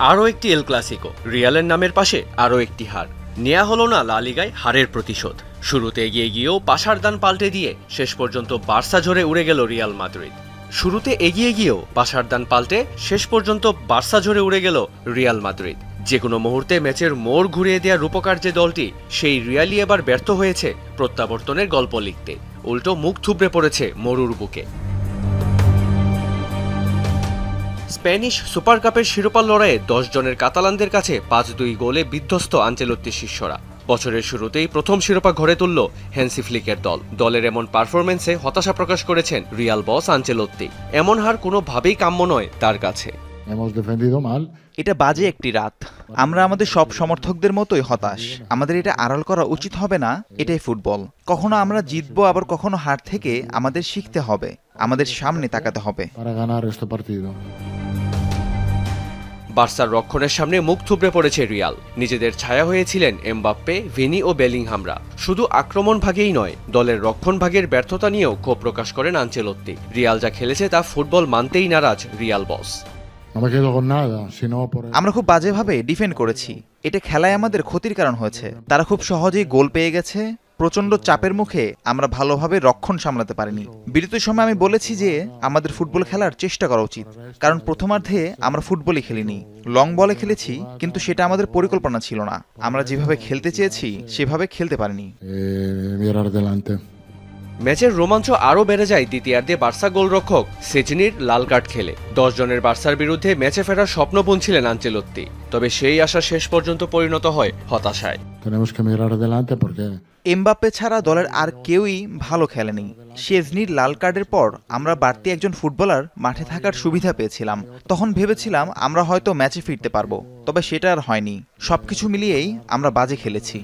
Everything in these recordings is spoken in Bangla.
আরও একটি এল ক্লাসিকো, রিয়ালের নামের পাশে আরও একটি হার। নেওয়া হলো না লা লিগায় হারের প্রতিশোধ। শুরুতে এগিয়ে গিয়েও পাশার দান পাল্টে দিয়ে শেষ পর্যন্ত বার্সা ঝরে উড়ে গেল রিয়াল মাদ্রিদ। যে কোনো মুহূর্তে ম্যাচের মোড় ঘুরিয়ে দেওয়া রূপকার যে দলটি, সেই রিয়ালই এবার ব্যর্থ হয়েছে প্রত্যাবর্তনের গল্প লিখতে। উল্টো মুখ থুবড়ে পড়েছে মরুর বুকে। স্প্যানিশ সুপার কাপের শিরোপা লড়াইয়ে 10 জনের কাতালানদের কাছে 5-2 গোলে বিধ্বস্ত আনচেলত্তির শিষ্যরা। বছরের শুরুতেই প্রথম শিরোপা ঘরে তুলল হ্যান্সি ফ্লিকের দল। দলের এমন পারফরমেন্সে হতাশা প্রকাশ করেছেন রিয়াল বস আনচেলত্তি। এমন হার কোনোভাবেই কাম্য নয় তার কাছে। এটা বাজে একটি রাত। আমরা আমাদের সব সমর্থকদের মতোই হতাশ। আমাদের এটা আড়াল করা উচিত হবে না। এটাই ফুটবল। কখনো আমরা জিতবো, আবার কখনো হার থেকে আমাদের শিখতে হবে, আমাদের সামনে তাকাতে হবে। বার্সার রক্ষণের সামনে মুখ থুবড়ে পড়েছে রিয়াল। নিজেদের ছায়া হয়েছিলেন এমবাপ্পে, ভিনি ও বেলিংহামরা। শুধু আক্রমণ ভাগেই নয়, দলের রক্ষণ ভাগের ব্যর্থতা নিয়েও ক্ষোভ প্রকাশ করেন আনচেলত্তি। রিয়াল যা খেলেছে তা ফুটবল মানতেই নারাজ রিয়াল বস। আমরা খুব বাজেভাবে ডিফেন্ড করেছি। এটা খেলায় আমাদের ক্ষতির কারণ হয়েছে। তারা খুব সহজেই গোল পেয়ে গেছে। প্রচন্ড চাপের মুখে আমরা ভালোভাবে রক্ষণ সামলাতে পারিনি। বিরতির সময় আমি বলেছি যে আমাদের ফুটবল খেলার চেষ্টা করা উচিত, কারণ প্রথমার্ধে আমরা ফুটবলই খেলিনি, লং বলে খেলেছি, কিন্তু সেটা আমাদের পরিকল্পনা ছিল না। আমরা যেভাবে খেলতে চেয়েছি সেভাবে খেলতে পারিনি। ম্যাচের রোমাঞ্চ আরও বেড়ে যায় দ্বিতীয়ার্ধে বার্সা গোলরক্ষক সেজনির লাল কার্ড খেলে। 10 জনের বার্সার বিরুদ্ধে ম্যাচে ফেরার স্বপ্ন বুনছিলেন আনচেলত্তি, তবে সেই আশা শেষ পর্যন্ত পরিণত হয় হতাশায়। এমবাপ্পে ছাড়া দলের আর কেউই ভালো খেলেনি। শেজনির লাল কার্ডের পর আমরা বাড়তি একজন ফুটবলার মাঠে থাকার সুবিধা পেয়েছিলাম। তখন ভেবেছিলাম আমরা হয়তো ম্যাচে ফিরতে পারবো, তবে সেটা আর হয়নি। সবকিছু মিলিয়েই আমরা বাজে খেলেছি।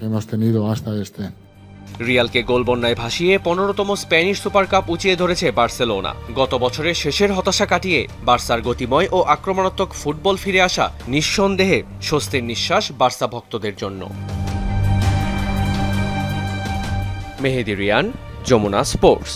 রিয়ালকে গোল বন্যায় ভাসিয়ে 15তম স্প্যানিশ সুপার কাপ উঁচিয়ে ধরেছে বার্সেলোনা। গত বছরের শেষের হতাশা কাটিয়ে বার্সার গতিময় ও আক্রমণাত্মক ফুটবল ফিরে আসা নিঃসন্দেহে স্বস্তির নিঃশ্বাস বার্সা ভক্তদের জন্য। মেহেদি রিয়ান, যমুনা স্পোর্টস।